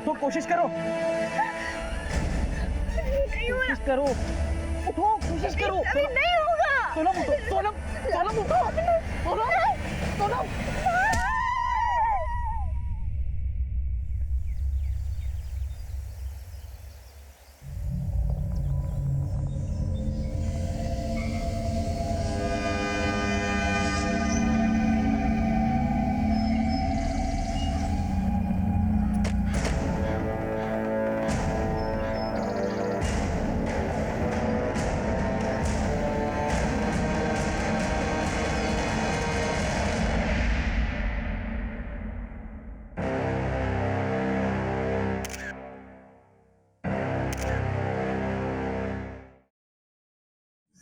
उठो, कोशिश करो, कोशिश करो, उठो, कोशिश करो। अभी नहीं होगा। सोनम उठो, सोनम, सोनम उठो, सोनम, सोनम।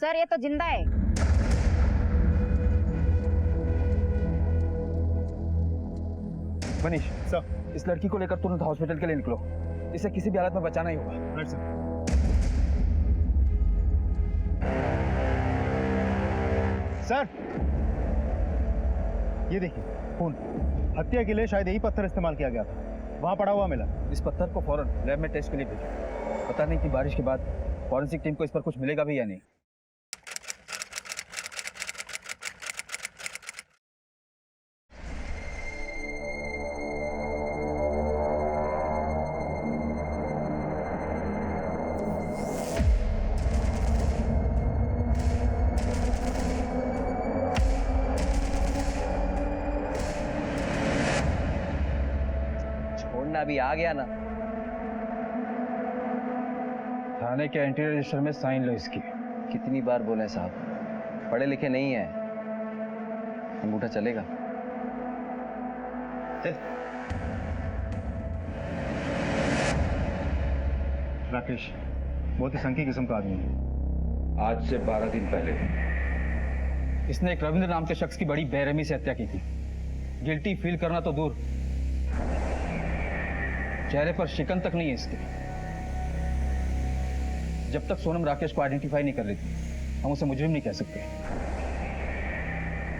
सर ये तो जिंदा है। मनीष सर, इस लड़की को लेकर तुरंत हॉस्पिटल के लिए निकलो। इसे किसी भी हालत में बचाना ही होगा। Right sir. सर ये देखिए खून। हत्या के लिए शायद यही पत्थर इस्तेमाल किया गया था, वहां पड़ा हुआ मिला। इस पत्थर को फौरन लैब में टेस्ट के लिए भेजो। पता नहीं कि बारिश के बाद फॉरेंसिक टीम को इस पर कुछ मिलेगा भी या नहीं। अभी आ गया ना। थाने के एंट्री रजिस्टर में साइन लो इसकी। कितनी बार बोले साहब, पढ़े लिखे नहीं है, अंगूठा चलेगा। राकेश बहुत ही संकी किस्म का आदमी है। आज से 12 दिन पहले इसने एक रविंद्र नाम के शख्स की बड़ी बेरहमी से हत्या की थी। गिल्टी फील करना तो दूर, चेहरे पर शिकन तक नहीं है इसके। जब तक सोनम राकेश को आइडेंटिफाई नहीं कर रही थी, हम उसे मुजरिम नहीं कह सकते।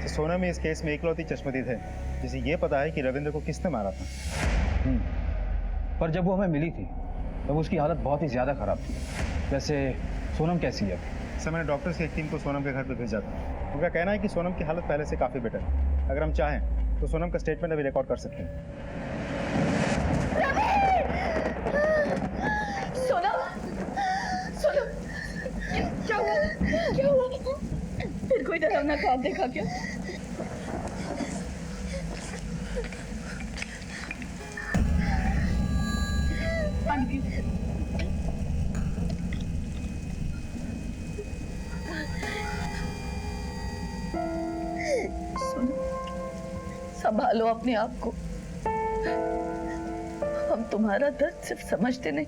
तो सोनम इस केस में इकलौती चश्मदीद है जिसे ये पता है कि रविंद्र को किसने मारा था। पर जब वो हमें मिली थी तब उसकी हालत बहुत ही ज्यादा खराब थी। वैसे सोनम कैसी है अभी? सर मैंने डॉक्टर्स की एक टीम को सोनम के घर पे भेजा था। उनका कहना है कि सोनम की हालत पहले से काफी बेटर है। अगर हम चाहें तो सोनम का स्टेटमेंट अभी रिकॉर्ड कर सकते हैं। क्या हुआ? फिर कोई डरावना ख्वाब देखा क्या? संभालो अपने आप को। हम तुम्हारा दर्द सिर्फ समझते नहीं,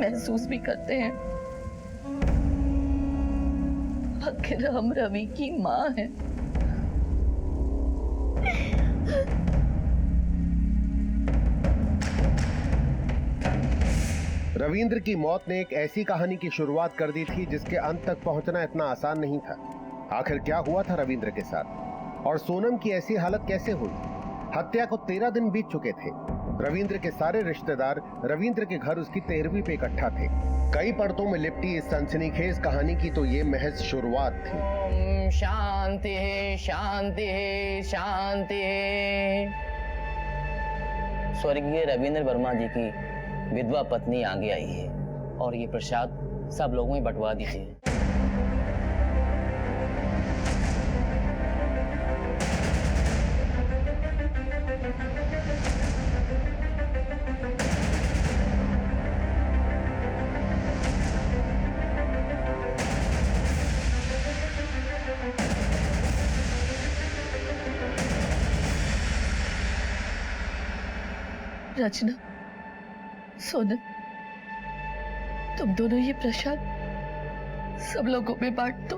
महसूस भी करते हैं। आखिर हम रवि की माँ हैं। रविंद्र की मौत ने एक ऐसी कहानी की शुरुआत कर दी थी जिसके अंत तक पहुंचना इतना आसान नहीं था। आखिर क्या हुआ था रविंद्र के साथ, और सोनम की ऐसी हालत कैसे हुई? हत्या को 13 दिन बीत चुके थे। रविंद्र के सारे रिश्तेदार रविंद्र के घर उसकी 13वीं पे इकट्ठा थे। कई परतों में लिपटी इस सनसनीखेज कहानी की तो ये महज शुरुआत थी। ओम शांति शांति शांति। स्वर्गीय रविंद्र वर्मा जी की विधवा पत्नी आगे आई है और ये प्रसाद सब लोगों में बंटवा दीजिए। रचना, सोनम, तुम दोनों ये प्रसाद सब लोगों में बांट दो।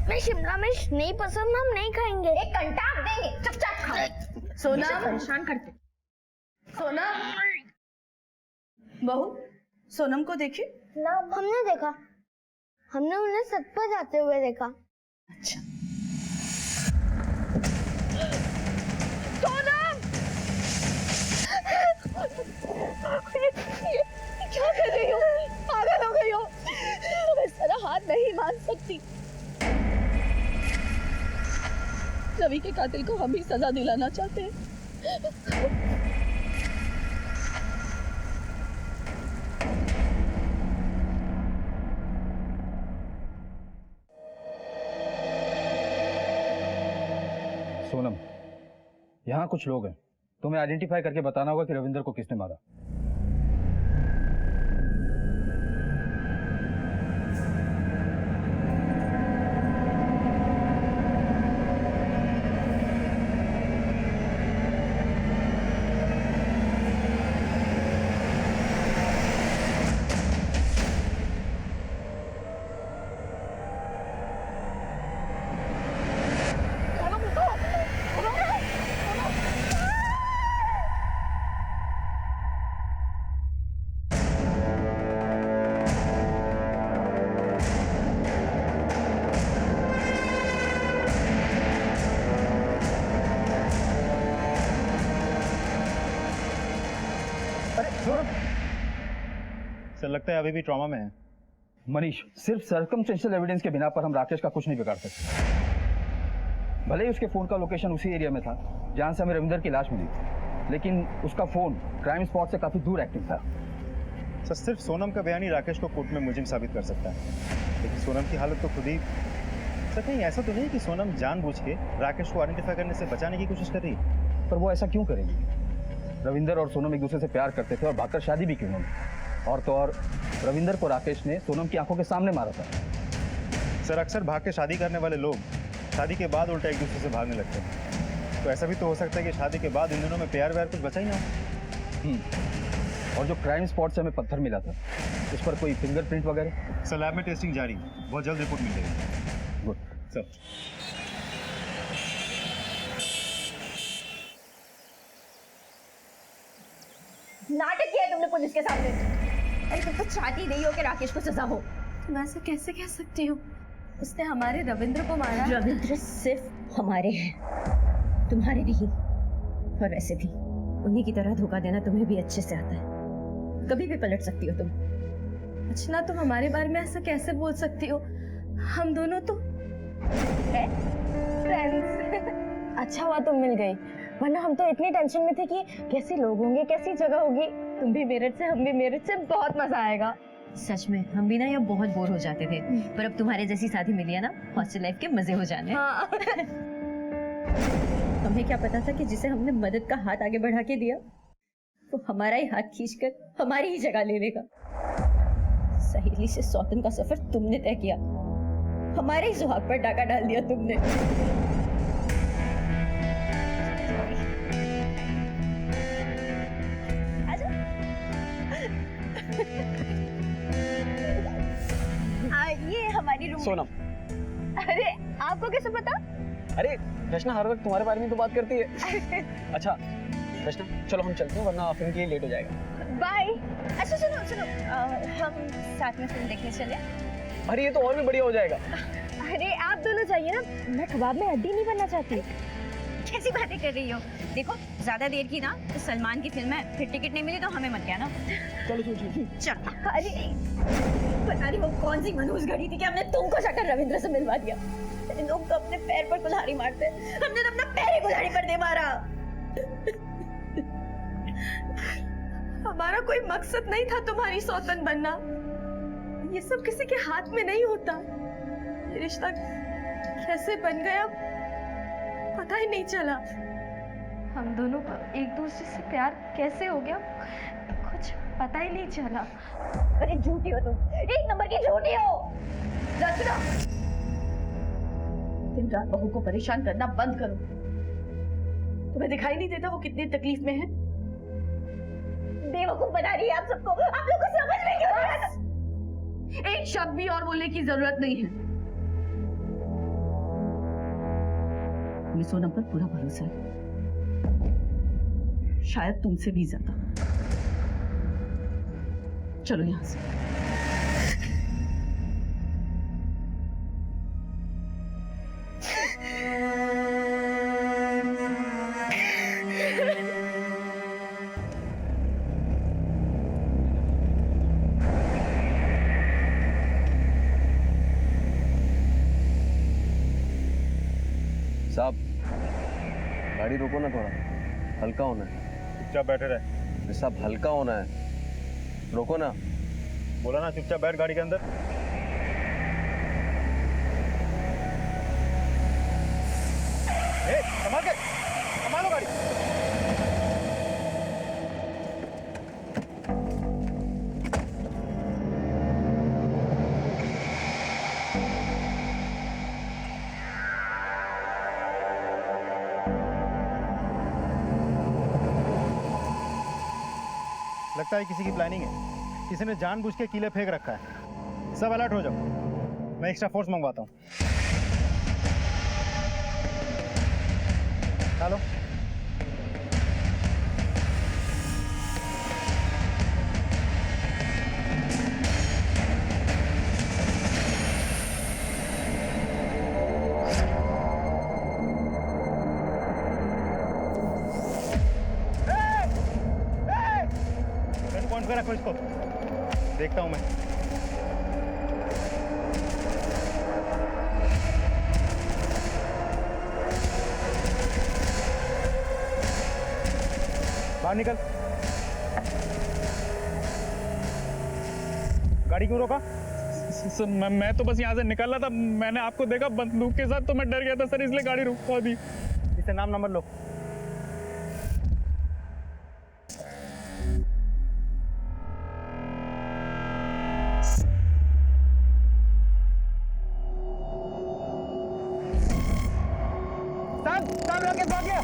मैं शिमला मिर्च नहीं पसंद, हम नहीं खाएंगे। एक घंटा आप देंगे, चुपचाप खाओ। सोनम, परेशान करते। सोनम, बहू, सोनम को देखी? ना हमने देखा, हमने उन्हें छत पर जाते हुए देखा। अच्छा। सोनम! ये क्या कर रही हो? पागल हो गई हो? तुम इस तरह हार नहीं मान सकती। रवि के कातिल को हम ही सजा दिलाना चाहते हैं। सोनम, यहाँ कुछ लोग हैं, तुम्हें आइडेंटिफाई करके बताना होगा कि रविंदर को किसने मारा। सर लगता है अभी भी ट्रॉमा में है। मनीष, सिर्फ सर्कमस्टेंशियल एविडेंस के बिना पर हम राकेश का कुछ नहीं बिगाड़ सकते। भले ही उसके फोन का लोकेशन उसी एरिया में था जहां से हमें रविंदर की लाश मिली, लेकिन उसका फोन क्राइम स्पॉट से काफी दूर एक्टिव था। सर सिर्फ सोनम का बयान ही राकेश को कोर्ट में मुजिम साबित कर सकता है, लेकिन सोनम की हालत तो खुद ही। सर कहीं ऐसा तो नहीं कि सोनम जानबूझ के राकेश को आइडेंटिफाई करने से बचाने की कोशिश कर रही है? पर वो ऐसा क्यों करेगी? रविंदर और सोनम एक दूसरे से प्यार करते थे और भागकर शादी भी की उन्होंने। और तो और रविंदर को राकेश ने सोनम की आंखों के सामने मारा था। सर अक्सर भाग के शादी करने वाले लोग शादी के बाद उल्टा एक दूसरे से भागने लगते हैं, तो ऐसा भी तो हो सकता है कि शादी के बाद इन दोनों में प्यार व्यार कुछ बचा ही ना हो। और जो क्राइम स्पॉट से हमें पत्थर मिला था, उस पर कोई फिंगरप्रिंट वगैरह? सर लैब में टेस्टिंग जारी, बहुत जल्द रिपोर्ट मिल जाएगी। गुड सर नाटक किया है तुमने पुलिस के सामने। अरे तुम तो चाहती नहीं हो कि राकेश को सजा हो। तुम ऐसा कैसे कह सकती हो? उसने हमारे रविंद्र को मारा। रविंद्र सिर्फ हमारे हैं, तुम्हारे नहीं। और वैसे भी उन्हीं की तरह धोखा देना तुम्हें भी अच्छे से आता है, कभी भी पलट सकती हो तुम। अर्चना, तुम हमारे बारे में ऐसा कैसे बोल सकती हो? हम दोनों तो फ्रेंड्स। अच्छा हुआ तुम मिल गई, वरना हम तो इतनी टेंशन में थे कि कैसे लोग होंगे, कैसी जगह होगी। तुम भी मेरठ से, हम भी मेरठ से, बहुत मजा आएगा। सच में हम भी ना यहाँ बहुत बोर हो जाते थे, पर अब तुम्हारे जैसी साथी मिली है ना, हॉस्टल लाइफ के मजे हो जाने। हाँ। हमें क्या पता था कि जिसे हमने मदद का हाथ आगे बढ़ा के दिया, वो हमारा ही हाथ खींचकर हमारी ही जगह ले लेगा। सहेली से सौतन का सफर तुमने तय किया, हमारे ही सुहाग पर डाका डाल दिया तुमने। ये हमारी रूम। सोनम, अरे आपको कैसे पता? अरे रचना हर वक्त तुम्हारे बारे में तो बात करती है। अच्छा रचना, चलो हम चलते हैं वरना फिल्म के लिए लेट हो जाएगा। बाय। अच्छा सुनो सुनो, हम साथ में फिल्म देखने चले। अरे ये तो और भी बढ़िया हो जाएगा। अरे आप दोनों जाइए ना, मैं कबाब में हड्डी नहीं बनना चाहती। कैसी बातें कर रही हो? देखो ज्यादा देर की ना तो सलमान की फिल्म है, फिर टिकट नहीं मिली तो हमें मत कहना। चलो चलो चल। अरे पता नहीं वो कौन सी मनहूस घड़ी थी कि हमने तुमको जाकर रविंद्र से मिलवा दिया। लोग तो अपने पैर पर कुल्हाड़ी मारते, हमने तो अपना पैर ही कुल्हाड़ी पर दे मारा। हमारा कोई मकसद नहीं था तुम्हारी सौतन बनना। ये सब किसी के हाथ में नहीं होता। ये रिश्ता कैसे बन गया पता ही नहीं चला। हम दोनों को एक दूसरे से प्यार कैसे हो गया कुछ पता ही नहीं चला। अरे झूठी हो तुम, एक नंबर की झूठी हो। रचना, दिन रात बहू को परेशान करना बंद करो। तुम्हें दिखाई नहीं देता वो कितनी तकलीफ में है? बेवकूफ बना रही है आप सबको। आप लोग को समझ में क्यों नहीं आता? एक शब्द भी और बोलने की जरूरत नहीं है। हमें सोनम पर पूरा भरोसा है, शायद तुमसे भी ज्यादा। चलो यहाँ से। साहब गाड़ी रोको ना, थोड़ा हल्का होना है। चुपचाप बैठे रहे। साहब हल्का होना है, रोको ना। बोला ना चुपचाप बैठ गाड़ी के अंदर। संभालो गाड़ी। लगता है किसी की प्लानिंग है, किसी ने जानबूझ के कीले फेंक रखा है। सब अलर्ट हो जाओ, मैं एक्स्ट्रा फोर्स मंगवाता हूँ। चलो। पॉइंट पे रखो इसको, देखता हूं मैं। बाहर निकल। गाड़ी क्यों रोका? सर मैं तो बस यहाँ से निकल रहा था, मैंने आपको देखा बंदूक के साथ तो मैं डर गया था सर, इसलिए गाड़ी रुकवा दी। इससे नाम नंबर लो। सब लोग के भागिए।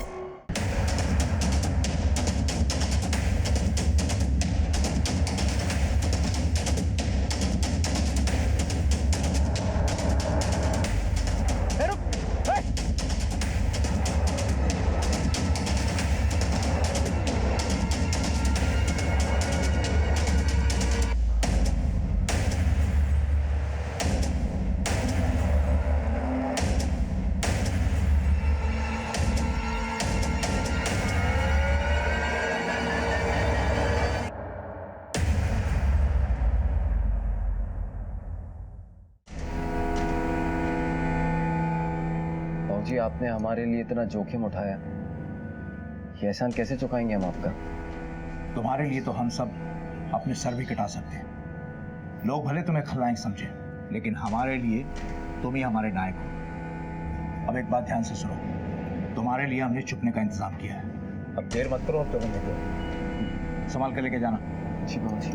जी आपने हमारे लिए इतना जोखिम उठाया, ये एहसान कैसे चुकाएंगे हम आपका? तुम्हारे लिए तो हम सब अपने सर भी कटा सकते हैं। लोग भले तुम्हें खलनायक समझे, लेकिन हमारे लिए तुम ही हमारे नायक हो। अब एक बात ध्यान से सुनो, तुम्हारे लिए हमने छुपने का इंतजाम किया है। अब देर मत करो, अब तुरंत निकलो। संभाल कर लेके जाना। जी बाबा जी।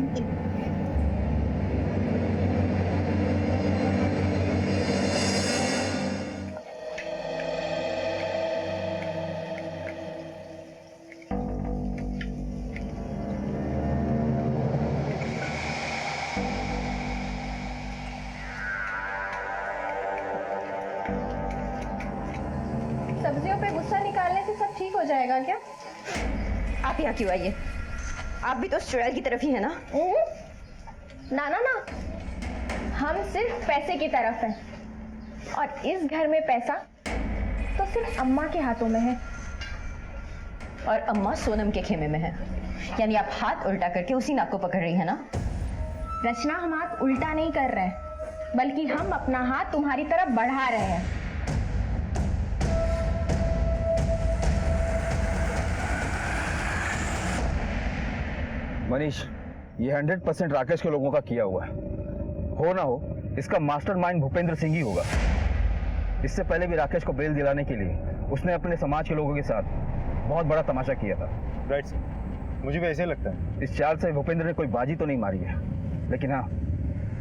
सब्जियों पे गुस्सा निकालने से सब ठीक हो जाएगा क्या? आप यहाँ क्यों आइए? आप भी तो चुड़ैल की तरफ ही है ना? ना ना ना, हम सिर्फ पैसे की तरफ हैं, और इस घर में पैसा तो सिर्फ अम्मा के हाथों में है, और अम्मा सोनम के खेमे में है। यानी आप हाथ उल्टा करके उसी नाक को पकड़ रही है ना? रचना, हम हाथ उल्टा नहीं कर रहे हैं, बल्कि हम अपना हाथ तुम्हारी तरफ बढ़ा रहे हैं। मनीष, ये 100% राकेश के लोगों का किया हुआ है। हो ना हो, इसका मास्टरमाइंड भूपेंद्र सिंह ही होगा। इससे पहले भी राकेश को बेल दिलाने के लिए उसने अपने समाज के लोगों के साथ बहुत बड़ा तमाशा किया था। राइट सर, मुझे भी ऐसे ही लगता है। इस चाल से भूपेंद्र ने कोई बाजी तो नहीं मारी है, लेकिन हाँ,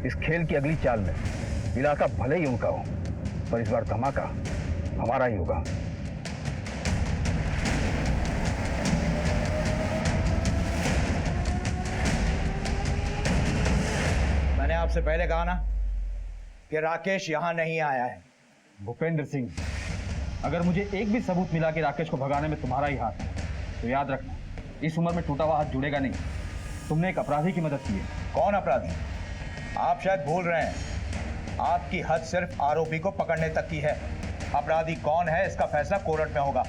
इस खेल की अगली चाल में इलाका भले ही उनका हो, पर इस बार धमाका हमारा ही होगा। मैंने आपसे पहले कहा ना कि राकेश यहां नहीं आया है। भूपेंद्र सिंह, अगर मुझे एक भी सबूत मिला कि राकेश को भगाने में तुम्हारा ही हाथ है, तो याद रखना, इस उम्र में टूटा हुआ हाथ जुड़ेगा नहीं। तुमने एक अपराधी की मदद की है कौन अपराधी? आप शायद भूल रहे हैं, आपकी हद सिर्फ आरोपी को पकड़ने तक की है। अपराधी कौन है इसका फैसला कोर्ट में होगा,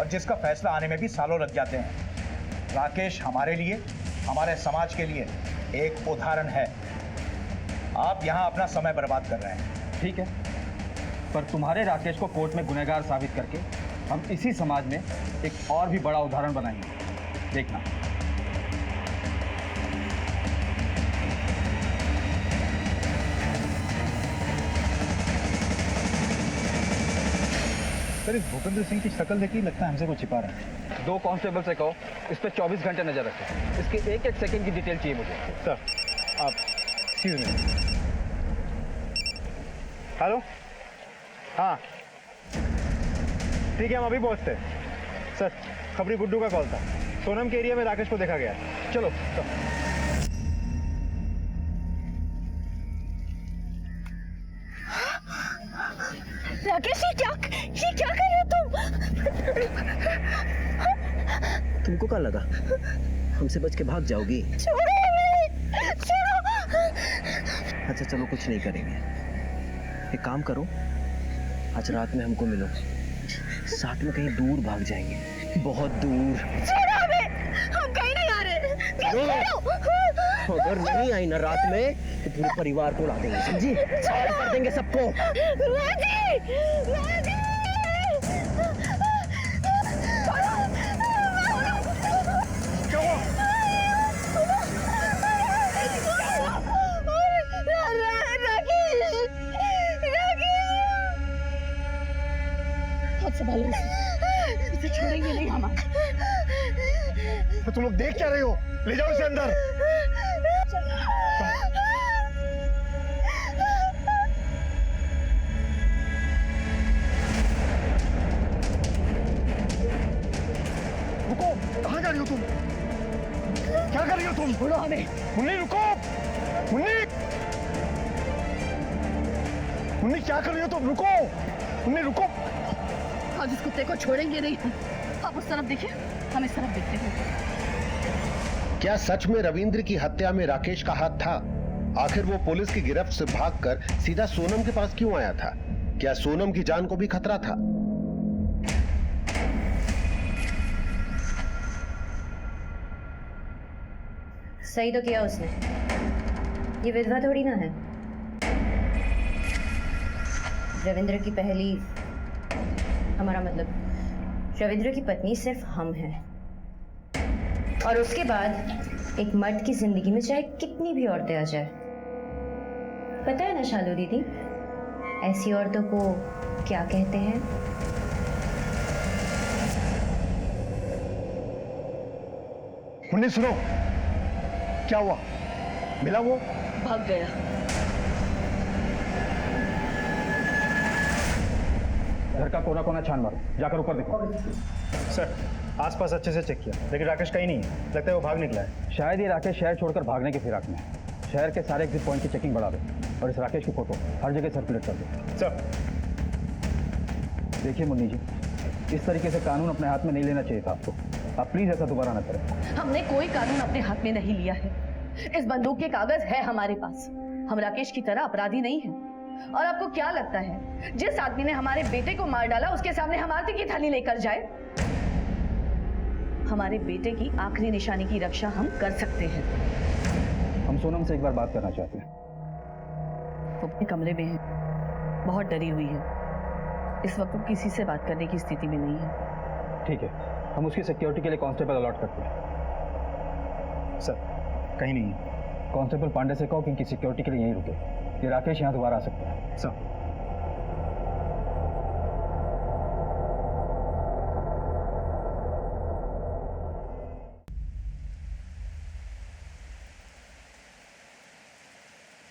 और जिसका फैसला आने में भी सालों लग जाते हैं। राकेश हमारे लिए, हमारे समाज के लिए एक उदाहरण है। आप यहां अपना समय बर्बाद कर रहे हैं। ठीक है, पर तुम्हारे राकेश को कोर्ट में गुनहगार साबित करके हम इसी समाज में एक और भी बड़ा उदाहरण बनाएंगे, देखना। सर, इस भूपेंद्र सिंह की शक्ल देखी लगता है हमसे कुछ छिपा रहा है। 2 कांस्टेबल से कहो इस पे 24 घंटे नजर रखें। इसके एक एक सेकंड की डिटेल चाहिए मुझे। सर, आप एक्सक्यूज मी। हेलो, हाँ ठीक है, हम अभी पहुंचते हैं। सर, खबरी गुड्डू का कॉल था। सोनम के एरिया में राकेश को देखा गया है। चलो, राकेश, ये क्या कर रहे हो तुम? तुमको क्या लगा हमसे बच के भाग जाओगी? छोड़ो हमें, छोड़ो। अच्छा चलो, कुछ नहीं करेंगे। एक काम करो, आज रात में हमको मिलो, साथ में कहीं दूर भाग जाएंगे, बहुत दूर। छोड़ो हमें, हम कहीं नहीं आ रहे। अगर नहीं आई ना रात में तो पूरे परिवार को उड़ा देंगे, समझी? कर देंगे सबको। संभालो इसे, छोड़ेंगे नहीं हम। तो तुम लोग देख क्या रहे हो? ले जाओ इसे अंदर। रुको, कहाँ जा रही हो तुम? क्या कर रही हो तुम? छोड़ो हमें। मुन्नी रुको, मुन्नी, मुन्नी क्या कर रही हो तुम? रुको, मुन्नी रुको। हम इस कुत्ते को छोड़ेंगे नहीं। आप उस तरफ देखिए, हम इस तरफ देखते हैं। क्या सच में रविंद्र की हत्या में राकेश का हाथ था? आखिर वो पुलिस की गिरफ्त से भागकर सीधा सोनम के पास क्यों आया था? क्या सोनम की जान को भी खतरा था? सही तो किया उसने, ये विधवा थोड़ी ना है। रविंद्र की पहली, हमारा मतलब रविंद्र की पत्नी सिर्फ हम हैं, और उसके बाद एक मर्द की जिंदगी में चाहे कितनी भी औरतें आ जाए। पता है ना शालू दीदी, ऐसी औरतों को क्या कहते हैं? मुन्नी सुनो, क्या हुआ? मिला वो? भाग गया। घर का कोना कोना छान मारो, जाकर ऊपर देखो। सर, आसपास अच्छे से चेक किया, लेकिन राकेश कहीं नहीं है। लगता है वो भाग निकला है। शायद ये राकेश शहर छोड़कर भागने की फिराक में है। शहर के सारे एग्जिट पॉइंट की चेकिंग बढ़ा दो और इस राकेश की फोटो हर जगह सर्कुलेट कर दो। सर, देखिए मुन्नी जी, इस तरीके से कानून अपने हाथ में नहीं लेना चाहिए था आपको। आप प्लीज ऐसा दोबारा ना करें। हमने कोई कानून अपने हाथ में नहीं लिया है। इस बंदूक के कागज है हमारे पास। हम राकेश की तरह अपराधी नहीं हैं। और आपको क्या लगता है जिस आदमी ने हमारे बेटे को मार डाला उसके सामने हम आरती की थाली लेकर जाए? हमारे बेटे की आखिरी निशानी की रक्षा हम कर सकते हैं। हम सोनम से एक बार बात करना चाहते हैं। वो अपने कमरे में है, बहुत डरी हुई है। इस वक्त वो किसी से बात करने की स्थिति में नहीं है। ठीक है, हम उसकी सिक्योरिटी के लिए कांस्टेबल अलॉट करते हैं। सर, कहीं नहीं है। कांस्टेबल पांडे से कहो कि इनकी सिक्योरिटी के लिए यहीं रुके। ये राकेश यहाँ दोबारा आ सकता है। सर,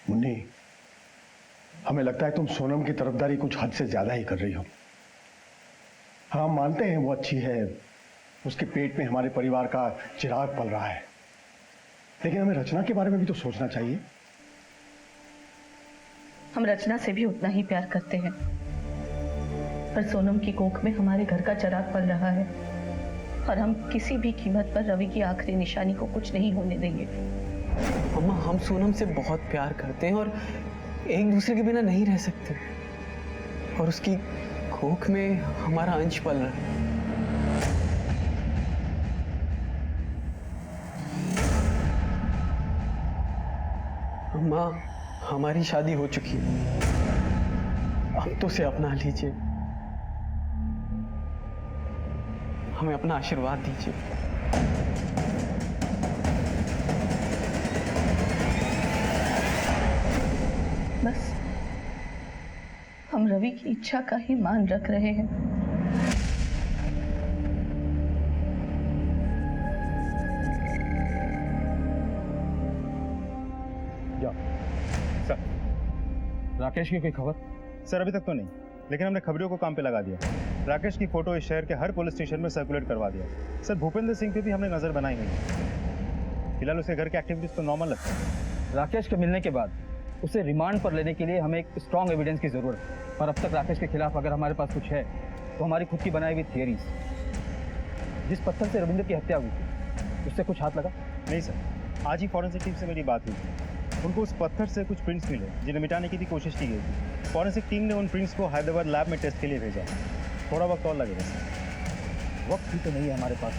मुन्नी, हमें लगता है तुम सोनम की तरफदारी कुछ हद से ज्यादा ही कर रही हो। हाँ, मानते हैं वो अच्छी है, उसके पेट में हमारे परिवार का चिराग पल रहा है, लेकिन हमें रचना के बारे में भी तो सोचना चाहिए। हम रचना से भी उतना ही प्यार करते हैं, पर सोनम की कोख में हमारे घर का चिराग पल रहा है और हम किसी भी कीमत पर रवि की आखिरी निशानी को कुछ नहीं होने देंगे। अम्मा हम सोनम से बहुत प्यार करते हैं और एक दूसरे के बिना नहीं रह सकते, और उसकी कोख में हमारा अंश पल रहा है। अम्मा हमारी शादी हो चुकी है, अब तो उसे अपना लीजिए, हमें अपना आशीर्वाद दीजिए। बस हम रवि की इच्छा का ही मान रख रहे हैं। जाओ सर। राकेश की कोई खबर? सर अभी तक तो नहीं, लेकिन हमने खबरियों को काम पे लगा दिया। राकेश की फोटो इस शहर के हर पुलिस स्टेशन में सर्कुलेट करवा दिया। सर भूपेंद्र सिंह पे भी हमने नजर बनाई हुई है। फिलहाल उसके घर के एक्टिविटीज तो नॉर्मल लगता है। राकेश के मिलने के बाद उसे रिमांड पर लेने के लिए हमें एक स्ट्रॉन्ग एविडेंस की जरूरत है, और अब तक राकेश के खिलाफ अगर हमारे पास कुछ है तो हमारी खुद की बनाई हुई थियरीज। जिस पत्थर से रविंद्र की हत्या हुई थी उससे कुछ हाथ लगा? नहीं सर, आज ही फॉरेंसिक टीम से मेरी बात हुई थी। उनको उस पत्थर से कुछ प्रिंट्स मिले जिन्हें मिटाने की भी कोशिश की गई थी। फॉरेंसिक टीम ने उन प्रिंट्स को हैदराबाद लैब में टेस्ट के लिए भेजा। थोड़ा वक्त और लगेगा सर। वक्त भी तो नहीं है हमारे पास।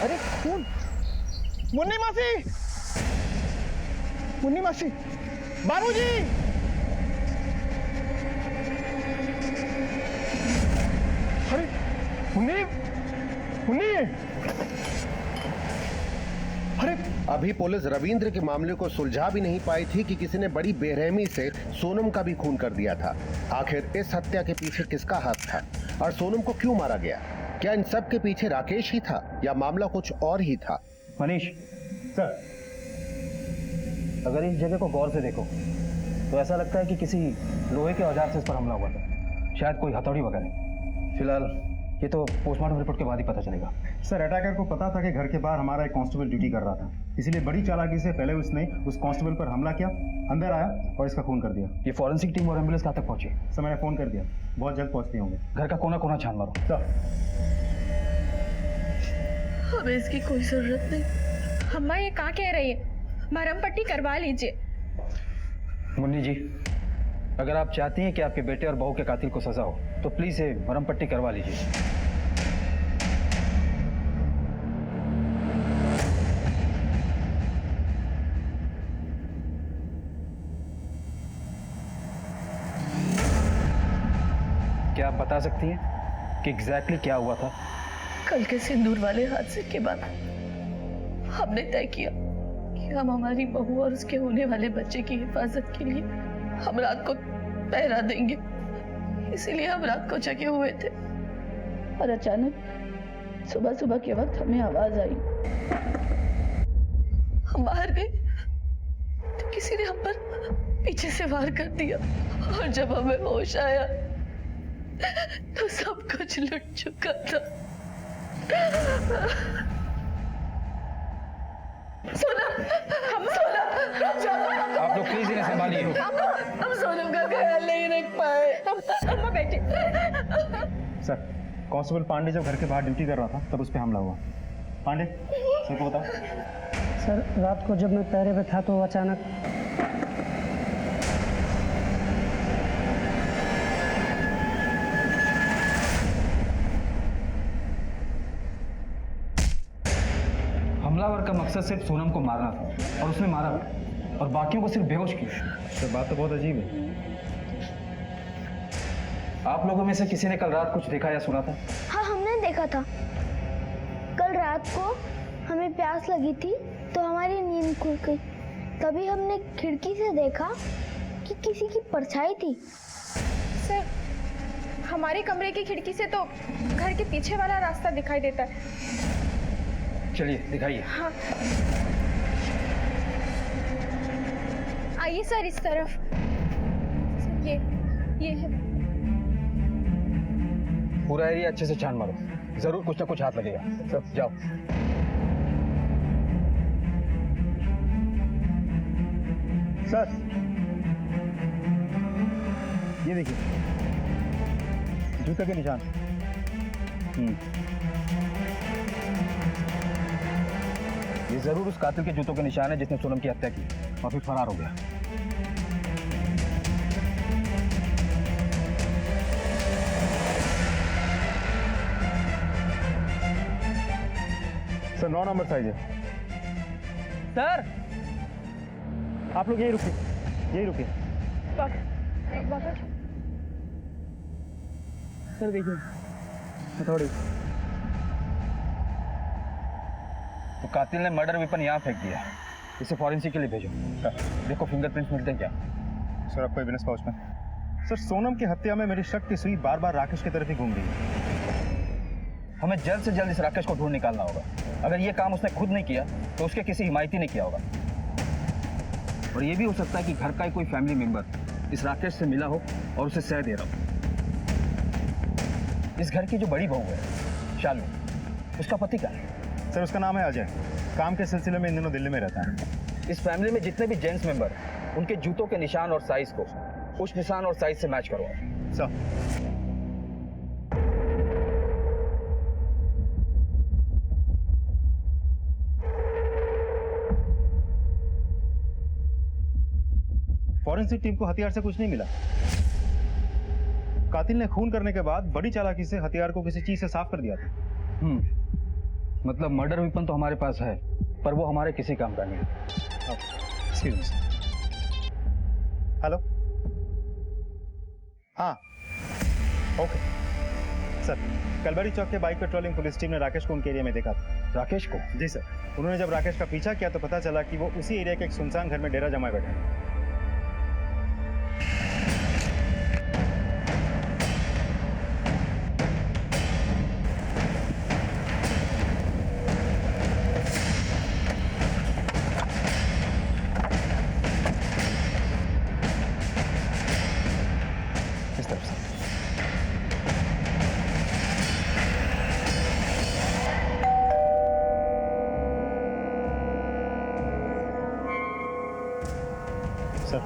अरे खून! मुन्नी मासी, मुन्नी मासी, बाबूजी! अरे मुन्नी, मुन्नी! अरे अभी पुलिस रविंद्र के मामले को सुलझा भी नहीं पाई थी कि किसी ने बड़ी बेरहमी से सोनम का भी खून कर दिया था। आखिर इस हत्या के पीछे किसका हाथ था और सोनम को क्यों मारा गया? क्या इन सब के पीछे राकेश ही था या मामला कुछ और ही था? मनीष सर, अगर इस जगह को गौर से देखो तो ऐसा लगता है कि किसी लोहे के औजार से इस पर हमला हुआ था, शायद कोई हथौड़ी वगैरह। फिलहाल ये तो पोस्टमार्टम रिपोर्ट के बाद ही पता चलेगा। सर अटैकर को पता था कि घर के बाहर हमारा एक कांस्टेबल ड्यूटी कर रहा था, इसलिए बड़ी चालाकी से पहले उसने उस कांस्टेबल पर हमला किया, अंदर आया और इसका खून कर दिया। ये फॉरेंसिक टीम और एम्बुलेंस कहाँ तक पहुंची? सर मैंने फोन कर दिया, बहुत जल्द पहुंचते होंगे। घर का कोना कोना छान मारो। सर हमें इसकी कोई जरूरत नहीं। अम्मा ये कहाँ कह रही है? मरहम पट्टी करवा लीजिए। मुन्नी जी, अगर आप चाहती हैं कि आपके बेटे और बहू के कातिल को सजा हो तो प्लीज ये मरहम पट्टी करवा लीजिए। क्या आप बता सकती हैं कि एग्जैक्टली क्या हुआ था? कल के सिंदूर वाले हादसे के बाद हमने तय किया कि हम हमारी बहू और उसके होने वाले बच्चे की हिफाजत के लिए हम रात को पहरा देंगे। इसीलिए हम रात को जगे हुए थे और अचानक सुबह सुबह के वक्त हमें आवाज आई। हम बाहर गए तो किसी ने हम पर पीछे से वार कर दिया, और जब हमें होश आया तो सब कुछ लुट चुका था। सोनम, आप लोग प्लीज इन्हें संभालिए। हम सोनम का ख्याल नहीं रख पाए। अम्मा बैठे। सर, कांस्टेबल पांडे जब घर के बाहर ड्यूटी कर रहा था तब उस पर हमला हुआ। पांडे, सर को बताओ। सर रात को जब मैं पहरे पे था तो अचानक हमलावर का मकसद सिर्फ सोनम को मारना था और उसने मारा और बाकियों को सिर्फ बेहोश किया। तो बात तो बहुत अजीब है। आप लोगों में से किसी ने कल रात कुछ देखा या सुना था? हाँ हमने देखा था। कल रात को हमें प्यास लगी थी तो हमारी नींद खुल गई। तभी हमने खिड़की से देखा कि किसी की परछाई थी। सर हमारे कमरे की खिड़की से तो घर के पीछे वाला रास्ता दिखाई देता है। चलिए दिखाइए। हाँ आइए सर इस तरफ। सर ये है। पूरा एरिया अच्छे से छान मारो, जरूर कुछ ना कुछ हाथ लगेगा। सब जाओ। सर ये देखिए जूते के निशान। ये जरूर उस कातिल के जूतों के निशान है जिसने सोनम की हत्या की और फिर फरार हो गया। सर 9 नंबर साइज है। सर आप लोग यही रुकिए, यही रुकिए। सर देखिए हथौड़ी। तो कातिल ने मर्डर वेपन यहाँ फेंक दिया। इसे फॉरेंसिक के लिए भेजो। देखो फिंगरप्रिंट्स मिलते हैं क्या। सर आपको एविडेंस पाउच में। सर सोनम की हत्या में मेरी शक की सुई बार बार राकेश की तरफ ही घूम रही है। हमें जल्द से जल्द इस राकेश को ढूंढ निकालना होगा। अगर ये काम उसने खुद नहीं किया तो उसके किसी हिमायती ने किया होगा। और ये भी हो सकता है कि घर का ही कोई फैमिली मेंबर इस राकेश से मिला हो और उसे सह दे रहा हो। इस घर की जो बड़ी बहू है शालू, उसका पति क्या है? सर उसका नाम है अजय। काम के सिलसिले में इन दिनों दिल्ली में रहता है। इस फैमिली में जितने भी जेंट्स मेंबर उनके जूतों के निशान और साइज को उस निशान और साइज से मैच करो। सर फॉरेंसिक टीम को हथियार से कुछ नहीं मिला। कातिल ने खून करने के बाद बड़ी चालाकी से हथियार को किसी चीज से साफ कर दिया था। मतलब मर्डर वेपन तो हमारे पास है पर वो हमारे किसी काम का नहीं है। हेलो हाँ ओके सर, कलबरी चौक के बाइक पेट्रोलिंग पुलिस टीम ने राकेश को उनके एरिया में देखा था। राकेश को? जी सर। उन्होंने जब राकेश का पीछा किया तो पता चला कि वो उसी एरिया के एक सुनसान घर में डेरा जमाए बैठे हैं। इस तरफ से। सर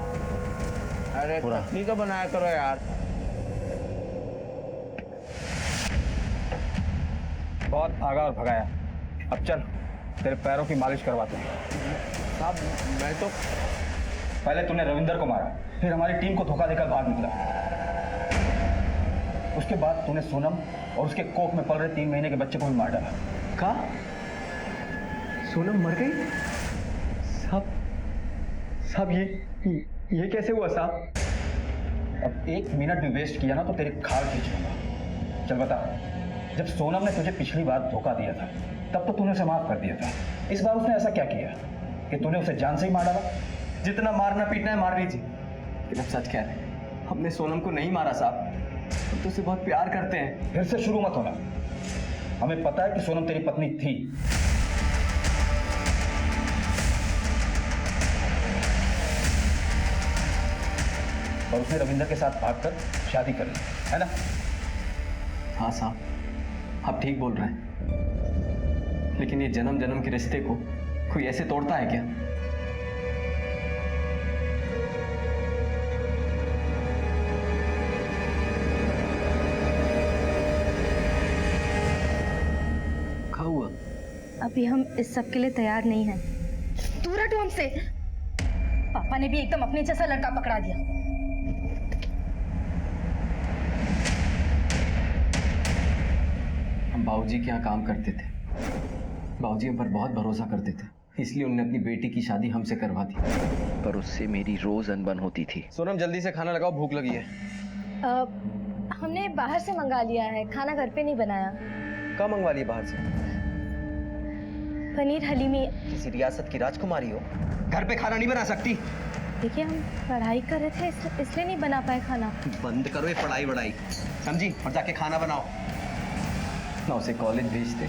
अरे पत्नी का बनाया करो यार। बहुत भागा और भगाया। अब चल तेरे पैरों की मालिश करवाते हैं। साहब मैं तो पहले तूने रविंदर को मारा, फिर हमारी टीम को धोखा देकर भाग निकला। उसके बाद तूने सोनम और उसके कोख में पल रहे 3 महीने के बच्चे को भी मार डाला। कहा सोनम मर गई? साहब ये कैसे हुआ साहब? अब 1 मिनट भी वेस्ट किया ना तो तेरी खाल खींच लूंगा। चल बता, जब सोनम ने तुझे पिछली बार धोखा दिया था तब तो तूने उसे माफ कर दिया था। इस बार उसने ऐसा क्या किया कि तूने उसे जान से ही मार डाला? जितना मारना पीटना है मार लीजिए, लेकिन अब सच कह रहे हैं, हमने सोनम को नहीं मारा साहब। हम तो उसे बहुत प्यार करते हैं। फिर से शुरू मत होना। हमें पता है कि सोनम तेरी पत्नी थी, और उसने रविंदर के साथ भागकर शादी कर ली, है ना? हाँ साहब, आप ठीक बोल रहे हैं, लेकिन ये जन्म जन्म के रिश्ते को कोई ऐसे तोड़ता है क्या? क्या हुआ? अभी हम इस सब के लिए तैयार नहीं हैं। दूर हटो हमसे। पापा ने भी एकदम अपने जैसा लड़का पकड़ा दिया। हम बाबूजी के यहाँ काम करते थे। बाबूजी हम पर बहुत भरोसा करते थे, इसलिए उन्होंने अपनी बेटी की शादी हमसे करवा दी। पर उससे मेरी रोज अनबन होती थी। सोनम जल्दी से खाना लगाओ, भूख लगी है। हमने बाहर से मंगा लिया है, खाना घर पे नहीं बनाया। क्या मंगवा लिया बाहर से? पनीर हलीमी। किसी रियासत की राजकुमारी हो, घर पे खाना नहीं बना सकती? देखिए हम पढ़ाई कर रहे थे इसलिए नहीं बना पाए खाना। बंद करो ये पढ़ाई वढ़ाई, समझी? और जाके खाना बनाओ। ना उसे कॉलेज भेजते,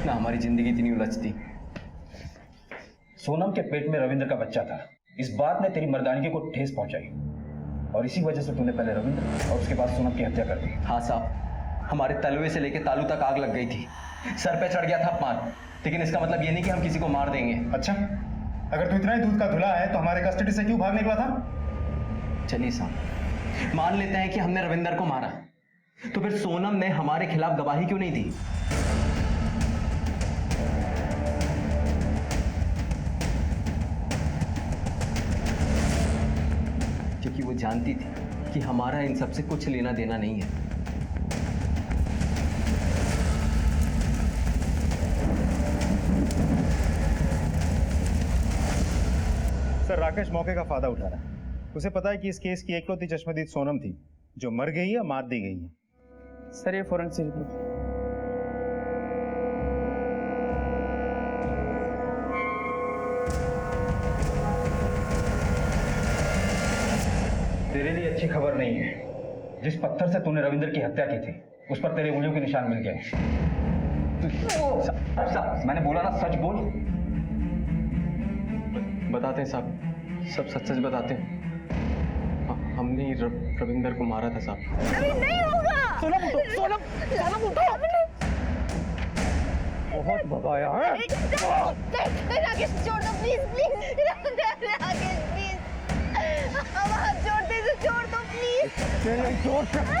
ना हमारी जिंदगी इतनी उलझती। सोनम के पेट में रविंद्र का बच्चा था। इस बात ने तेरी मर्दानगी को ठेस पहुंचाई और इसी वजह से तूने पहले रविंद्र और उसके बाद सोनम की हत्या कर दी। हाँ साहब, हमारे तलवे से लेके तालू तक आग लग गई थी। सर पे चढ़ गया था अपमान, लेकिन इसका मतलब ये नहीं कि हम किसी को मार देंगे। अच्छा, अगर तू इतना ही दूध का धुला है तो हमारे कस्टडी से क्यों भाग निकला था? चलिए साहब, मान लेते हैं कि हमने रविंदर को मारा, तो फिर सोनम ने हमारे खिलाफ गवाही क्यों नहीं दी? क्योंकि वो जानती थी कि हमारा इन सब से कुछ लेना देना नहीं है। सर, राकेश मौके का फायदा उठा रहा है। उसे पता है कि इस केस की एकलौती चश्मदीद सोनम थी, जो मर गई या मार दी गई है। सर ये फोरेंसिक रिपोर्ट। तेरे लिए अच्छी खबर नहीं है। जिस पत्थर से तूने रविंदर की हत्या की थी, उस पर तेरे उंगलियों के निशान मिल गए। मैंने बोला ना, सच बोल। बताते हैं साहब, सब सच सच बताते हैं। हमने ही रविंदर को मारा था साहब। अभी नहीं होगा। सोनम उठो, सोनम उठो। बहुत भगाया है। राकेश छोड़ दो प्लीज, प्लीज राकेश प्लीज, हम हाथ जोड़ते हैं, छोड़ दो प्लीज। नहीं छोड़ सकते।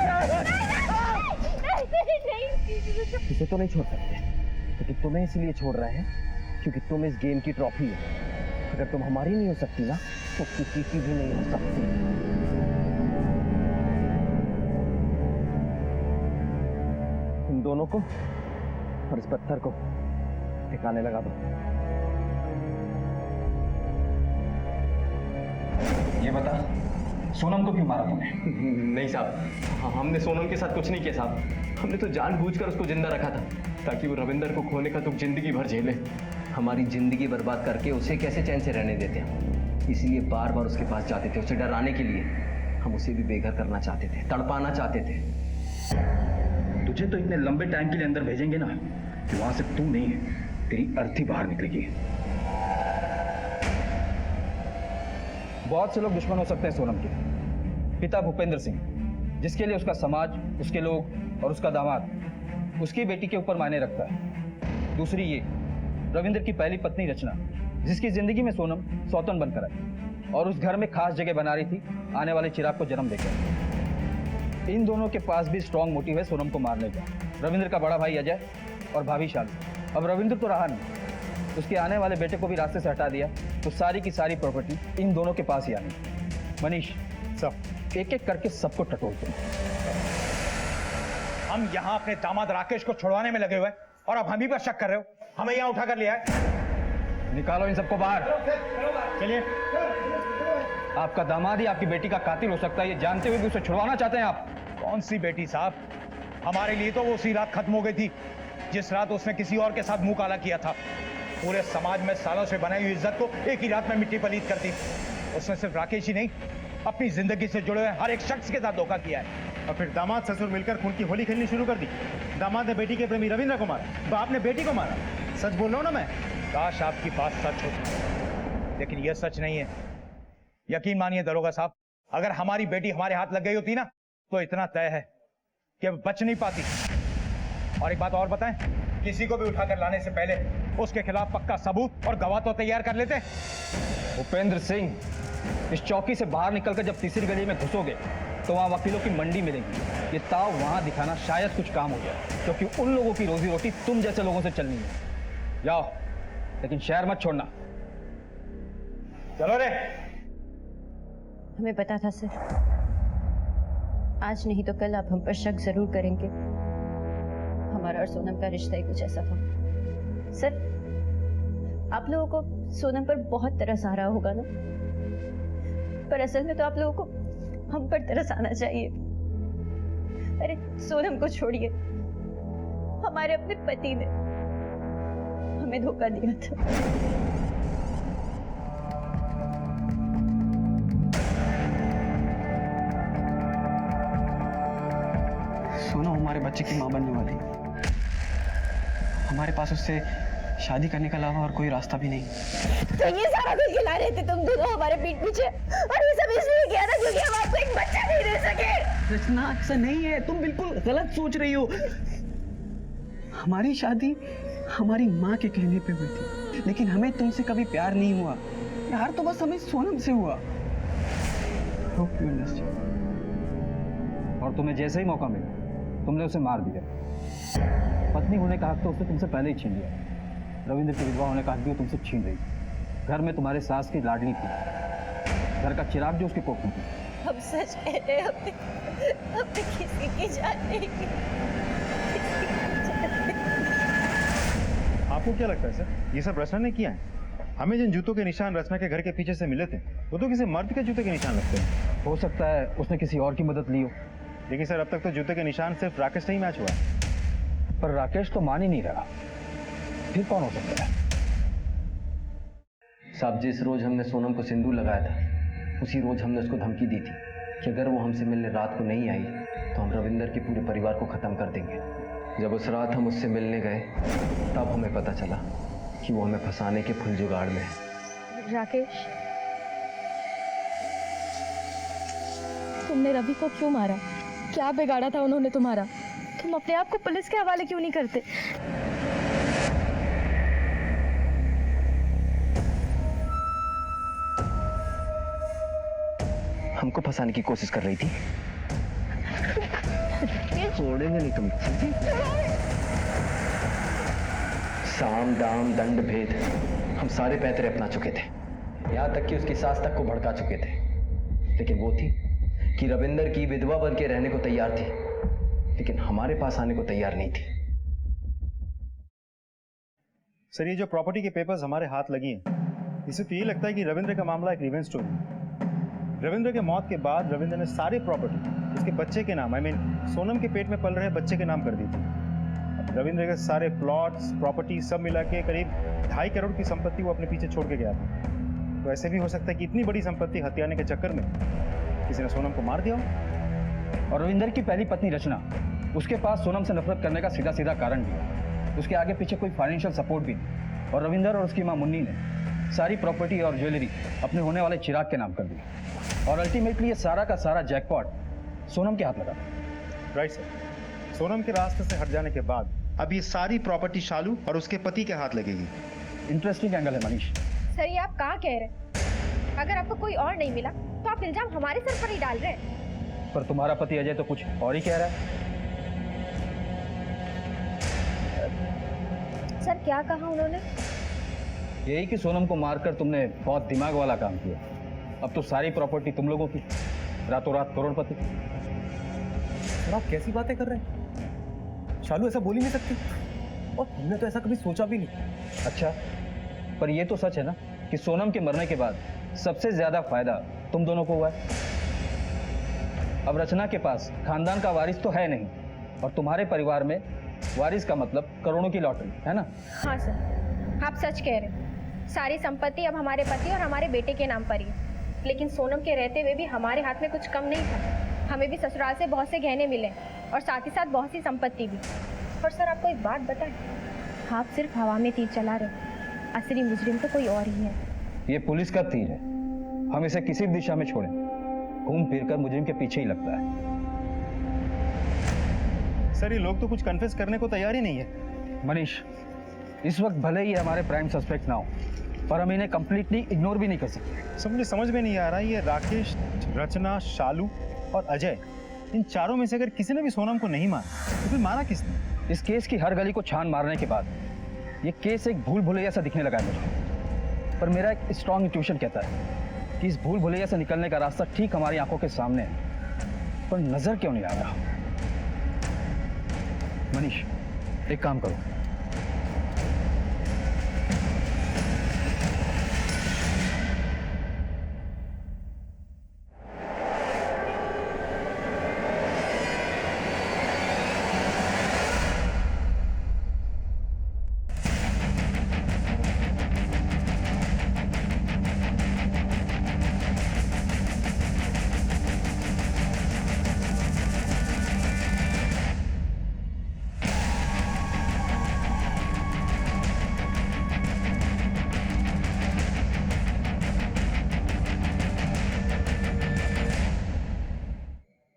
इसे तो नहीं छोड़ सकते, लेकिन तुम्हें इसलिए छोड़ रहे हैं क्योंकि तुम इस गेम की ट्रॉफी हो। अगर तुम हमारी नहीं हो सकती ना, तो किसी की भी नहीं हो सकती। इन दोनों को और इस पत्थर को ठिकाने लगा दो। ये बता, सोनम को क्यों मारा तूने? नहीं साहब, हमने सोनम के साथ कुछ नहीं किया साहब। हमने तो जानबूझकर उसको जिंदा रखा था ताकि वो रविंदर को खोने का दुख जिंदगी भर झेले। हमारी जिंदगी बर्बाद करके उसे कैसे चैन से रहने देते हैं, इसलिए बार बार उसके पास जाते थे, उसे डराने के लिए। हम उसे भी बेघर करना चाहते थे, तड़पाना चाहते थे। तुझे तो इतने लंबे टाइम के लिए अंदर भेजेंगे ना कि वहां से तू नहीं, तेरी अर्थी बाहर निकलेगी। बहुत से लोग दुश्मन हो सकते हैं सोनम के। पिता भूपेंद्र सिंह, जिसके लिए उसका समाज, उसके लोग और उसका दामाद उसकी बेटी के ऊपर मायने रखता है। दूसरी ये रविंद्र की पहली पत्नी रचना, जिसकी जिंदगी में सोनम सौतन बनकर आई और उस घर में खास जगह बना रही थी आने वाले चिराग को जन्म देकर। इन दोनों के पास भी स्ट्रॉन्ग मोटिव है सोनम को मारने का। रविंद्र का बड़ा भाई अजय और भाभी शालू। अब रविंद्र तो रहा नहीं, उसके आने वाले बेटे को भी रास्ते से हटा दिया, तो सारी की सारी प्रॉपर्टी इन दोनों के पास ही आनी। मनीष सब एक एक करके सबको टटोलते हैं। हम यहाँ अपने दामाद राकेश को छुड़वाने में लगे हुए और अब हम ही पर शक कर रहे हो। हमें यहाँ उठा कर लिया है। निकालो इन सबको बाहर। चलिए। आपका दामाद ही आपकी बेटी का कातिल हो सकता है, ये जानते हुए भी उसे छुड़वाना चाहते हैं आप। कौन सी बेटी साहब? हमारे लिए तो वो उसी रात खत्म हो गई थी जिस रात उसने किसी और के साथ मुंह काला किया था। पूरे समाज में सालों से बनाई हुई इज्जत को एक ही रात में मिट्टी पलीत कर दी। उसने सिर्फ राकेश ही नहीं, अपनी जिंदगी से जुड़े हुए हर एक शख्स के साथ धोखा किया है। और फिर दामाद ससुर मिलकर खून की होली खेलनी शुरू कर दी। दामाद ने बेटी के प्रेमी रविंद्र को मारा, बाप ने बेटी को मारा। सच बोल रहा हूं ना मैं? काश आपकी बात सच होती, लेकिन यह सच नहीं है। यकीन मानिए दरोगा साहब, अगर हमारी बेटी हमारे हाथ लग गई होती ना, तो इतना तय है कि अब बच नहीं पाती। और एक बात और बताएं, किसी को भी उठाकर लाने से पहले उसके खिलाफ पक्का सबूत और गवाह तो तैयार कर लेते। भूपेंद्र सिंह, इस चौकी से बाहर निकलकर जब तीसरी गली में घुसोगे तो वहां वकीलों की मंडी मिलेगी। ये ताव वहां दिखाना शायद कुछ काम हो जाए, क्योंकि उन लोगों की रोजी रोटी तुम जैसे लोगों से चलनी है। जाओ, लेकिन शहर मत छोड़ना। चलो रे। हमें पता था सर, आज नहीं तो कल आप हम पर शक जरूर करेंगे। हमारा और सोनम का रिश्ता ही कुछ ऐसा था। सर, आप लोगों को सोनम पर बहुत तरस आ रहा होगा ना, पर असल में तो आप लोगों को हम पर तरस आना चाहिए। अरे सोनम को छोड़िए, हमारे अपने पति ने हमें धोखा दिया था। सोनम हमारे बच्चे की माँ बनने वाली। हमारे पास उससे शादी करने के अलावा और कोई रास्ता भी नहीं। तो ये सारा कुछ खिला रहे थे तुम दोनों हमारे पीठ पीछे, और ये सब इसलिए किया ना क्योंकि हम आपको एक बच्चा नहीं दे सके। रचना, ऐसा नहीं है, तुम बिल्कुल गलत सोच रही हो। हमारी शादी हमारी माँ के कहने पे हुई थी, लेकिन हमें तुमसे कभी प्यार नहीं हुआ। प्यार तो बस हमें सोनम से हुआ। Hope you understand. और तुम्हें जैसे ही मौका मिला तुमने उसे मार दिया। पत्नी होने का हक तो उसने तुमसे पहले ही छीन लिया। रविंद्र की विधवा होने का हक भी वो तुमसे छीन रही। घर में तुम्हारे सास की लाडली थी, घर का चिराग जो उसके कोख में थी। हम सच कह रहे हैं, हमने किसी की जान नहीं की। आपको क्या लगता है सर, ये सब रचना ने किया है? हमें जिन जूतों के निशान रचना के घर के पीछे से मिले थे वो तो किसी मर्द के जूते के निशान लगते हैं। हो सकता है उसने किसी और की मदद ली हो। देखिए सर, अब तक तो जूते के निशान सिर्फ राकेश से ही मैच हुआ है। पर राकेश तो मान ही नहीं रहा, फिर कौन हो सकता है? साहब, जिस रोज हमने सोनम को सिंदूर लगाया था उसी रोज हमने उसको धमकी दी थी कि अगर वो हमसे मिलने रात को नहीं आई तो हम रविंदर के पूरे परिवार को खत्म कर देंगे। जब उस रात हम उससे मिलने गए तब हमें पता चला कि वो हमें फंसाने के फुल जुगाड़ में है। राकेश, तुमने रवि को क्यों मारा? क्या बिगाड़ा था उन्होंने तुम्हारा? तुम अपने आप को पुलिस के हवाले क्यों नहीं करते? हमको फंसाने की कोशिश कर रही थी। छोड़ेंगे नहीं तुम। साम दाम दंड भेद हम सारे पैतरे अपना चुके थे, यहाँ तक कि उसकी सास तक को भड़का चुके थे। लेकिन वो थी कि रविंदर की विधवा बन के रहने को तैयार थी, लेकिन हमारे पास आने को तैयार नहीं थी। सर, ये जो प्रॉपर्टी के पेपर्स हमारे हाथ लगी हैं, इससे तो ये लगता है कि रविंद्र का मामला एक रिवेंज स्टोरी है। रविंद्र के मौत के बाद रविंद्र ने सारी प्रॉपर्टी उसके बच्चे के नाम, सोनम के पेट में पल रहे बच्चे के नाम कर दी थी। अब रविंद्र के सारे प्लॉट्स, प्रॉपर्टी सब मिला के करीब 2.5 करोड़ की संपत्ति वो अपने पीछे छोड़ के गया था। तो ऐसे भी हो सकता है कि इतनी बड़ी संपत्ति हथियाने के चक्कर में किसी ने सोनम को मार दिया हो। और रविंदर की पहली पत्नी रचना, उसके पास सोनम से नफरत करने का सीधा सीधा कारण भी है। उसके आगे पीछे कोई फाइनेंशियल सपोर्ट भी नहीं। और रविंदर और उसकी मां मुन्नी ने सारी प्रॉपर्टी और ज्वेलरी अपने होने वाले चिराग के नाम कर दी। और अल्टीमेटली ये सारा का सारा जैकपॉट सोनम के हाथ लगा। राइट सर, सोनम के रास्ते से हट जाने के बाद अब ये सारी प्रॉपर्टी शालू और उसके पति के हाथ लगेगी। इंटरेस्टिंग एंगल है मनीष। सर, ये आप कहाँ कह रहे हैं? अगर आपको कोई और नहीं मिला तो आप इल्जाम हमारे सर पर ही डाल रहे हैं। पर तुम्हारा पति अजय तो कुछ और ही कह रहा है। सर, क्या कहा उन्होंने? यही कि सोनम को मारकर तुमने बहुत दिमाग वाला काम किया। अब तो सारी प्रॉपर्टी तुम लोगों की, रातों रात करोड़पति। सर, आप कैसी बातें कर रहे हैं? शालू ऐसा बोल ही नहीं सकती, और हमने तो ऐसा कभी सोचा भी नहीं। अच्छा, पर ये तो सच है ना कि सोनम के मरने के बाद सबसे ज्यादा फायदा तुम दोनों को हुआ है। अब रचना के पास खानदान का वारिस तो है नहीं, और तुम्हारे परिवार में वारिस का मतलब करोड़ों की लॉटरी है ना? हाँ सर, आप सच कह रहे हैं। सारी संपत्ति अब हमारे पति और हमारे बेटे के नाम पर ही है। लेकिन सोनम के रहते हुए भी हमारे हाथ में कुछ कम नहीं था। हमें भी ससुराल से बहुत से गहने मिले और साथ ही साथ बहुत सी संपत्ति भी। और सर, आपको एक बात बताएं, आप सिर्फ हवा में तीर चला रहे, असली मुजरिम तो कोई और ही है। ये पुलिस का तीर है, हम इसे किसी भी दिशा में छोड़ें घूम फिर कर मुजरिम के पीछे ही लगता है। सर, ये लोग तो कुछ कन्फेस करने को तैयार ही नहीं है। मनीष, इस वक्त भले ही हमारे प्राइम सस्पेक्ट ना हो, पर हम इन्हें कंप्लीटली इग्नोर भी नहीं कर सकते। सब मुझे समझ में नहीं आ रहा, ये राकेश, रचना, शालू और अजय, इन चारों में से अगर किसी ने भी सोनम को नहीं मारा तो फिर मारा किसने? इस केस की हर गली को छान मारने के बाद ये केस एक भूल भुलैया सा दिखने लगा है मुझे। पर मेरा एक स्ट्रॉन्ग इंट्यूशन कहता है कि इस भूल भुलैया से निकलने का रास्ता ठीक हमारी आंखों के सामने है, पर नजर क्यों नहीं आ रहा? मनीष, एक काम करो,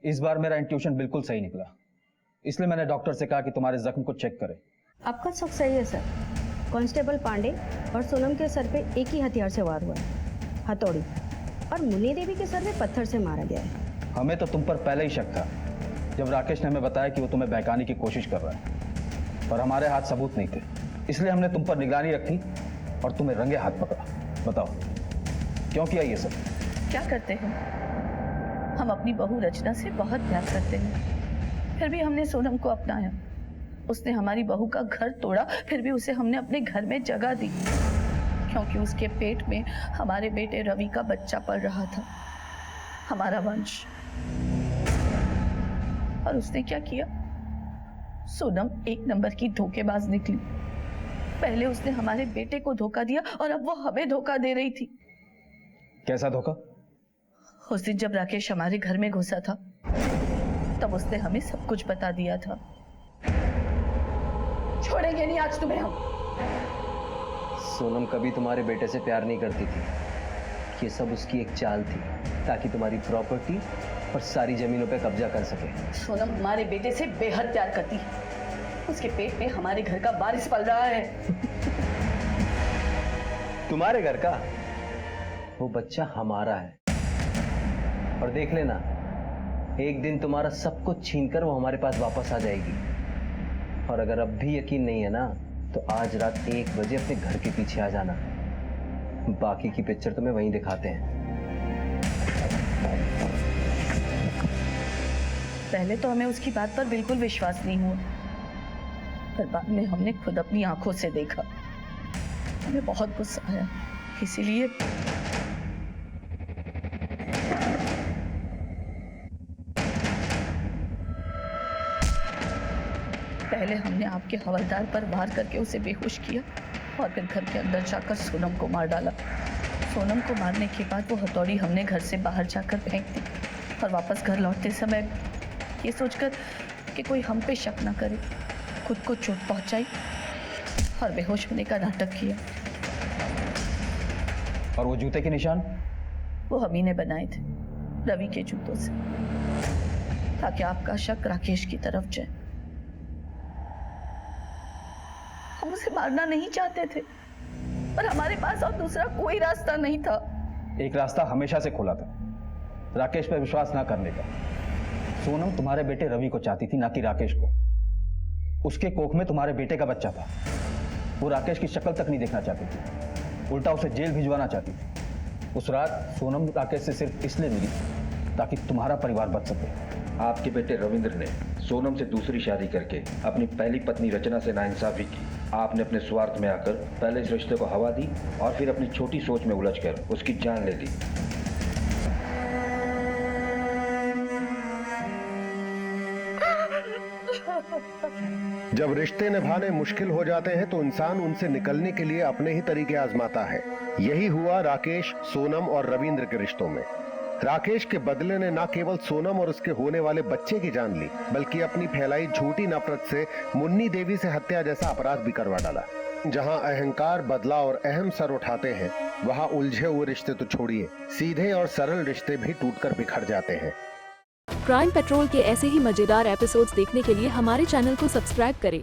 इस बार मेरा इंट्यूशन बिल्कुल सही निकला, इसलिए मैंने डॉक्टर से कहा कि तुम्हारे जख्म को चेक करें। आपका शक सही है सर। कांस्टेबल पांडे और सोनम के सर पे एक ही हथियार से वार हुआ है। हथौड़ी, और मुन्नी देवी के सर में पत्थर से मारा गया है। हमें तो तुम पर पहले ही शक था जब राकेश ने हमें बताया कि वो तुम्हें बहकाने की कोशिश कर रहा है, पर हमारे हाथ सबूत नहीं थे, इसलिए हमने तुम पर निगरानी रखी और तुम्हें रंगे हाथ पकड़ा। बताओ क्यों किया ये सब? क्या करते हैं? हम अपनी बहू रचना से बहुत प्यार करते हैं, फिर भी हमने सोनम को अपनाया। उसने हमारी बहू का घर तोड़ा, फिर भी उसे हमने अपने घर में जगह दी, क्योंकि उसके पेट में हमारे बेटे रवि का बच्चा पल रहा था, हमारा वंश। और उसने क्या किया? सोनम एक नंबर की धोखेबाज निकली। पहले उसने हमारे बेटे को धोखा दिया और अब वो हमें धोखा दे रही थी। कैसा धोखा? उस दिन जब राकेश हमारे घर में घुसा था, तब उसने हमें सब कुछ बता दिया था। छोड़ेंगे नहीं आज तुम्हें हम। सोनम कभी तुम्हारे बेटे से प्यार नहीं करती थी। ये सब उसकी एक चाल थी ताकि तुम्हारी प्रॉपर्टी और सारी जमीनों पे कब्जा कर सके। सोनम हमारे बेटे से बेहद प्यार करती है। उसके पेट में हमारे घर का वारिस पल रहा है। तुम्हारे घर का? वो बच्चा हमारा है। और देख लेना, एक दिन तुम्हारा सब कुछ छीनकर वो हमारे पास वापस आ जाएगी। और अगर अब भी यकीन नहीं है ना, तो आज रात 1 बजे अपने घर के पीछे आ जाना। बाकी की पिक्चर तुम्हें वहीं दिखाते हैं। पहले तो हमें उसकी बात पर बिल्कुल विश्वास नहीं हुआ, पर बाद में हमने खुद अपनी आंखों से देखा। हमें बहुत गुस्सा आया, इसीलिए पहले हमने आपके हवलदार पर वार करके उसे बेहोश किया और फिर घर के अंदर जाकर सोनम को मार डाला। सोनम को मारने के बाद वो हथौड़ी हमने घर से बाहर जाकर फेंक दी और वापस घर लौटते समय ये सोचकर कि कोई हम पे शक ना करे, खुद को चोट पहुंचाई और बेहोश होने का नाटक किया। और वो जूते के निशान? वो हम ही ने बनाए थे, रवि के जूतों से, ताकि आपका शक राकेश की तरफ जाए। हम उसे मारना नहीं चाहते थे, पर हमारे पास और दूसरा कोई रास्ता नहीं था। एक रास्ता हमेशा से खुला था, राकेश पर विश्वास ना करने का। सोनम तुम्हारे बेटे रवि को चाहती थी, ना कि राकेश को। उसके कोख में तुम्हारे बेटे का बच्चा था। वो राकेश की शक्ल तक नहीं देखना चाहती थी, उल्टा उसे जेल भिजवाना चाहती थी। उस रात सोनम राकेश से सिर्फ इसलिए मिली ताकि तुम्हारा परिवार बच सके। आपके बेटे रविंद्र ने सोनम से दूसरी शादी करके अपनी पहली पत्नी रचना से नाइंसाफी की। आपने अपने स्वार्थ में आकर पहले इस रिश्ते को हवा दी और फिर अपनी छोटी सोच में उलझकर उसकी जान ले ली। जब रिश्ते निभाने मुश्किल हो जाते हैं तो इंसान उनसे निकलने के लिए अपने ही तरीके आजमाता है। यही हुआ राकेश, सोनम और रविंद्र के रिश्तों में। राकेश के बदले ने न केवल सोनम और उसके होने वाले बच्चे की जान ली, बल्कि अपनी फैलाई झूठी नफरत से मुन्नी देवी से हत्या जैसा अपराध भी करवा डाला। जहां अहंकार, बदला और अहम सर उठाते हैं, वहां उलझे हुए रिश्ते तो छोड़िए, सीधे और सरल रिश्ते भी टूटकर बिखर जाते हैं। क्राइम पेट्रोल के ऐसे ही मजेदार एपिसोड्स देखने के लिए हमारे चैनल को सब्सक्राइब करें